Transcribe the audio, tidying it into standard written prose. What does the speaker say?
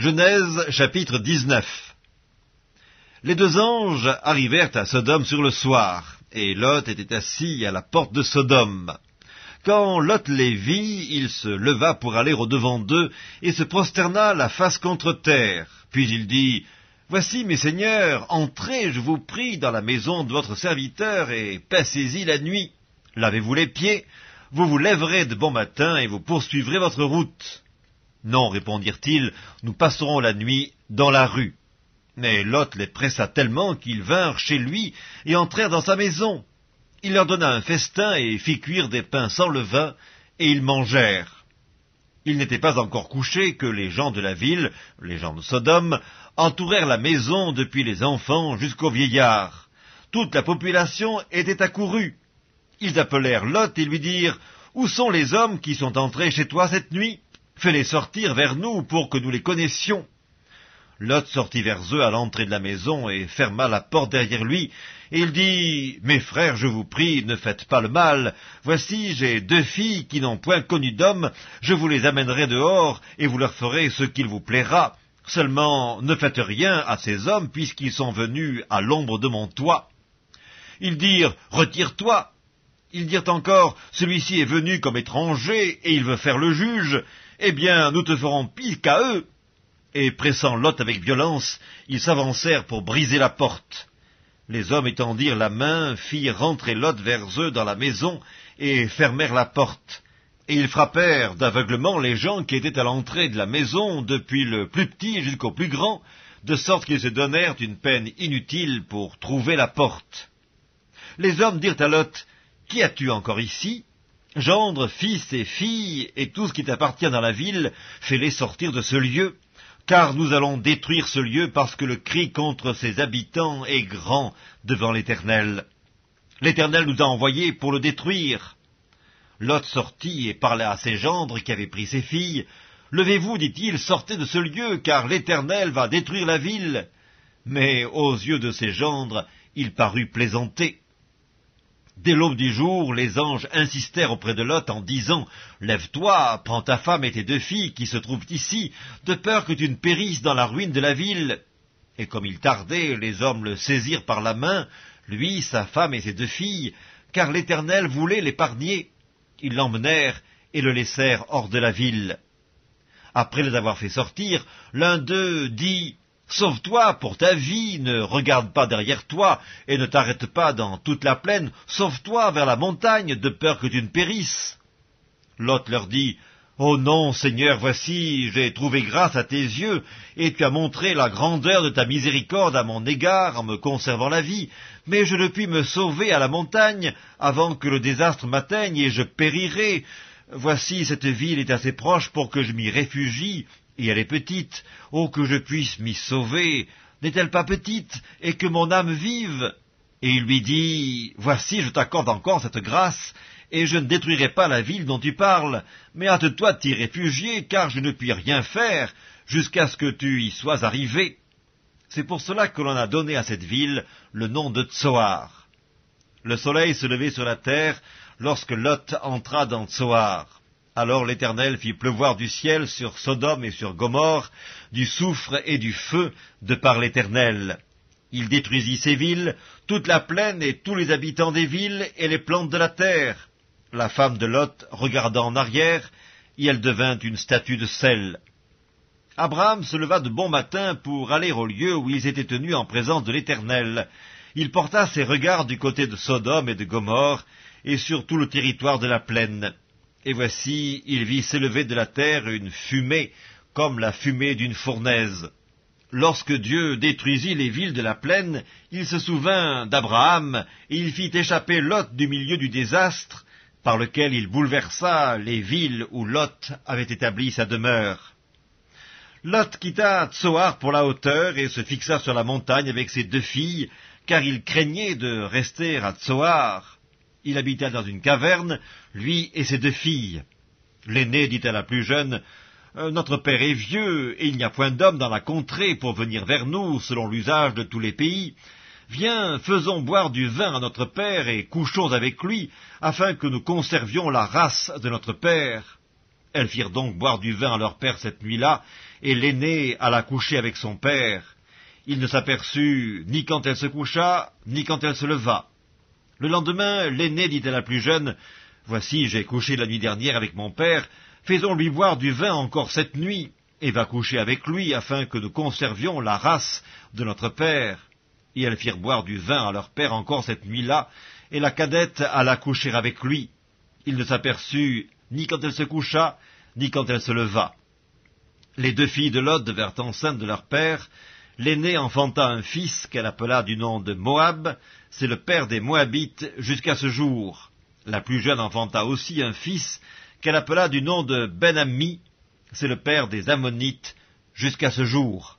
Genèse chapitre 19. Les deux anges arrivèrent à Sodome sur le soir, et Lot était assis à la porte de Sodome. Quand Lot les vit, il se leva pour aller au-devant d'eux, et se prosterna la face contre terre. Puis il dit, « Voici, mes seigneurs, entrez, je vous prie, dans la maison de votre serviteur, et passez-y la nuit. Lavez-vous les pieds, vous vous lèverez de bon matin, et vous poursuivrez votre route. » « Non, répondirent-ils, nous passerons la nuit dans la rue. » Mais Lot les pressa tellement qu'ils vinrent chez lui et entrèrent dans sa maison. Il leur donna un festin et fit cuire des pains sans levain, et ils mangèrent. Ils n'étaient pas encore couchés que les gens de la ville, les gens de Sodome, entourèrent la maison depuis les enfants jusqu'aux vieillards. Toute la population était accourue. Ils appelèrent Lot et lui dirent, « Où sont les hommes qui sont entrés chez toi cette nuit ? Fais-les sortir vers nous pour que nous les connaissions. » Lot sortit vers eux à l'entrée de la maison et ferma la porte derrière lui. Et il dit, « Mes frères, je vous prie, ne faites pas le mal. Voici, j'ai 2 filles qui n'ont point connu d'homme. Je vous les amènerai dehors et vous leur ferez ce qu'il vous plaira. Seulement, ne faites rien à ces hommes puisqu'ils sont venus à l'ombre de mon toit. » Ils dirent, « Retire-toi. » Ils dirent encore, « Celui-ci est venu comme étranger et il veut faire le juge. Eh bien, nous te ferons pire qu'à eux. » Et pressant Lot avec violence, ils s'avancèrent pour briser la porte. Les hommes étendirent la main, firent rentrer Lot vers eux dans la maison, et fermèrent la porte. Et ils frappèrent d'aveuglement les gens qui étaient à l'entrée de la maison, depuis le plus petit jusqu'au plus grand, de sorte qu'ils se donnèrent une peine inutile pour trouver la porte. Les hommes dirent à Lot, « Qui as-tu encore ici ? Gendre, fils et filles, et tout ce qui t'appartient dans la ville, fais-les sortir de ce lieu, car nous allons détruire ce lieu parce que le cri contre ses habitants est grand devant l'Éternel. L'Éternel nous a envoyés pour le détruire. » Lot sortit et parla à ses gendres qui avaient pris ses filles. « Levez-vous, dit-il, sortez de ce lieu, car l'Éternel va détruire la ville. » Mais aux yeux de ses gendres, il parut plaisanter. Dès l'aube du jour, les anges insistèrent auprès de Lot en disant, « Lève-toi, prends ta femme et tes 2 filles qui se trouvent ici, de peur que tu ne périsses dans la ruine de la ville. » Et comme il tardait, les hommes le saisirent par la main, lui, sa femme et ses 2 filles, car l'Éternel voulait l'épargner. Ils l'emmenèrent et le laissèrent hors de la ville. Après les avoir fait sortir, l'un d'eux dit, « Sauve-toi pour ta vie, ne regarde pas derrière toi, et ne t'arrête pas dans toute la plaine, sauve-toi vers la montagne, de peur que tu ne périsses. » Lot leur dit, « Oh non, Seigneur, voici, j'ai trouvé grâce à tes yeux, et tu as montré la grandeur de ta miséricorde à mon égard en me conservant la vie, mais je ne puis me sauver à la montagne avant que le désastre m'atteigne et je périrai. Voici, cette ville est assez proche pour que je m'y réfugie, et elle est petite. Oh, que je puisse m'y sauver! N'est-elle pas petite, et que mon âme vive? » Et il lui dit, « Voici, je t'accorde encore cette grâce, et je ne détruirai pas la ville dont tu parles, mais hâte-toi de t'y réfugier, car je ne puis rien faire jusqu'à ce que tu y sois arrivé. » C'est pour cela que l'on a donné à cette ville le nom de Tsoar. Le soleil se levait sur la terre lorsque Lot entra dans Tsoar. Alors l'Éternel fit pleuvoir du ciel sur Sodome et sur Gomorrhe, du soufre et du feu, de par l'Éternel. Il détruisit ces villes, toute la plaine et tous les habitants des villes et les plantes de la terre. La femme de Lot regarda en arrière, et elle devint une statue de sel. Abraham se leva de bon matin pour aller au lieu où ils étaient tenus en présence de l'Éternel. Il porta ses regards du côté de Sodome et de Gomorrhe, et sur tout le territoire de la plaine. Et voici, il vit s'élever de la terre une fumée, comme la fumée d'une fournaise. Lorsque Dieu détruisit les villes de la plaine, il se souvint d'Abraham, et il fit échapper Lot du milieu du désastre, par lequel il bouleversa les villes où Lot avait établi sa demeure. Lot quitta Tsoar pour la hauteur et se fixa sur la montagne avec ses 2 filles, car il craignait de rester à Tsoar. Il habita dans une caverne, lui et ses 2 filles. L'aînée dit à la plus jeune, « Notre père est vieux, et il n'y a point d'homme dans la contrée pour venir vers nous, selon l'usage de tous les pays. Viens, faisons boire du vin à notre père, et couchons avec lui, afin que nous conservions la race de notre père. » Elles firent donc boire du vin à leur père cette nuit-là, et l'aînée alla coucher avec son père. Il ne s'aperçut ni quand elle se coucha, ni quand elle se leva. Le lendemain, l'aînée dit à la plus jeune, « Voici, j'ai couché la nuit dernière avec mon père, faisons-lui boire du vin encore cette nuit, et va coucher avec lui, afin que nous conservions la race de notre père. » Et elles firent boire du vin à leur père encore cette nuit-là, et la cadette alla coucher avec lui. Il ne s'aperçut ni quand elle se coucha, ni quand elle se leva. Les deux filles de Lot devinrent enceintes de leur père. L'aînée enfanta un fils qu'elle appela du nom de Moab, c'est le père des Moabites jusqu'à ce jour. La plus jeune enfanta aussi un fils qu'elle appela du nom de Ben-Ammi, c'est le père des Ammonites jusqu'à ce jour.